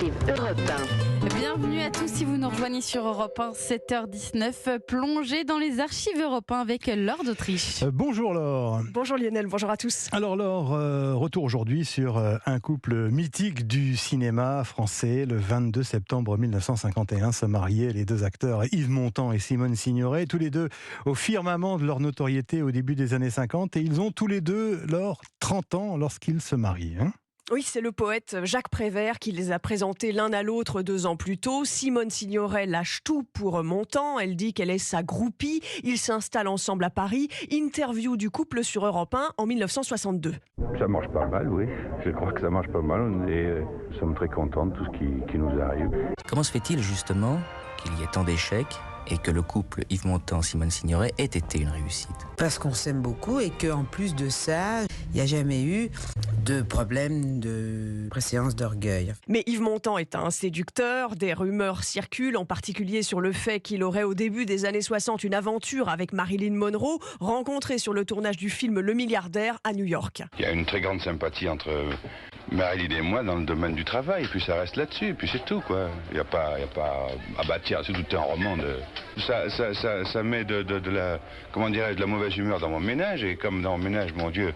archives Europe 1. Bienvenue à tous si vous nous rejoignez sur Europe 1, 7h19. Plongez dans les archives Europe 1 avec Laure d'Autriche. Bonjour Laure. Bonjour Lionel, bonjour à tous. Alors Laure, retour aujourd'hui sur un couple mythique du cinéma français. Le 22 septembre 1951 se mariaient les deux acteurs Yves Montand et Simone Signoret, tous les deux au firmament de leur notoriété au début des années 50. Et ils ont tous les deux, Laure, 30 ans lorsqu'ils se marient. Oui, c'est le poète Jacques Prévert qui les a présentés l'un à l'autre 2 ans plus tôt. Simone Signoret lâche tout pour Montand. Elle dit qu'elle est sa groupie. Ils s'installent ensemble à Paris. Interview du couple sur Europe 1 en 1962. Ça marche pas mal, oui. Je crois que ça marche pas mal et nous sommes très contents de tout ce qui nous arrive. Comment se fait-il justement qu'il y ait tant d'échecs et que le couple Yves Montand-Simone Signoret ait été une réussite? Parce qu'on s'aime beaucoup et qu'en plus de ça, il n'y a jamais eu de problème de préséance d'orgueil. Mais Yves Montand est un séducteur. Des rumeurs circulent, en particulier sur le fait qu'il aurait au début des années 60 une aventure avec Marilyn Monroe, rencontrée sur le tournage du film Le Milliardaire à New York. Il y a une très grande sympathie entre Marilyn et moi dans le domaine du travail, et puis ça reste là-dessus, et puis c'est tout, quoi. Il n'y a pas... Ah bah tiens, c'est tout un roman de... Ça met de la... Comment dirais-je, de la mauvaise humeur dans mon ménage, et comme dans mon ménage, mon Dieu...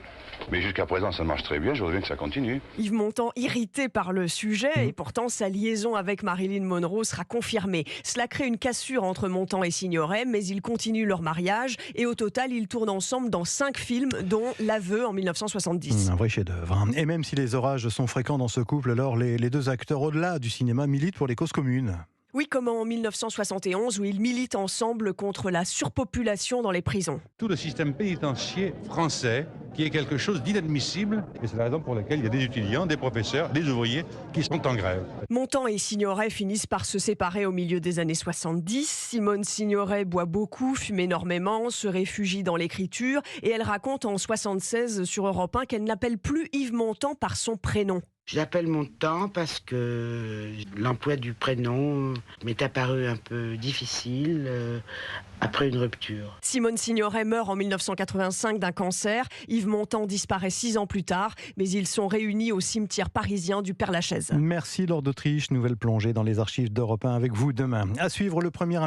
Mais jusqu'à présent, ça marche très bien, je voudrais bien que ça continue. Yves Montand, irrité par le sujet, et pourtant sa liaison avec Marilyn Monroe sera confirmée. Cela crée une cassure entre Montand et Signoret, mais ils continuent leur mariage, et au total, ils tournent ensemble dans 5 films, dont L'Aveu en 1970. Un vrai chef-d'œuvre. Et même si les orages sont fréquents dans ce couple, alors les deux acteurs, au-delà du cinéma, militent pour les causes communes. Oui, comme en 1971, où ils militent ensemble contre la surpopulation dans les prisons. Tout le système pénitentiaire français, qui est quelque chose d'inadmissible, et c'est la raison pour laquelle il y a des étudiants, des professeurs, des ouvriers qui sont en grève. Montand et Signoret finissent par se séparer au milieu des années 70. Simone Signoret boit beaucoup, fume énormément, se réfugie dans l'écriture, et elle raconte en 76 sur Europe 1 qu'elle n'appelle plus Yves Montand par son prénom. Je l'appelle Montand parce que l'emploi du prénom m'est apparu un peu difficile après une rupture. Simone Signoret meurt en 1985 d'un cancer. Yves Montand disparaît 6 ans plus tard, mais ils sont réunis au cimetière parisien du Père-Lachaise. Merci Laure d'Autriche, nouvelle plongée dans les archives d'Europe 1 avec vous demain. À suivre le premier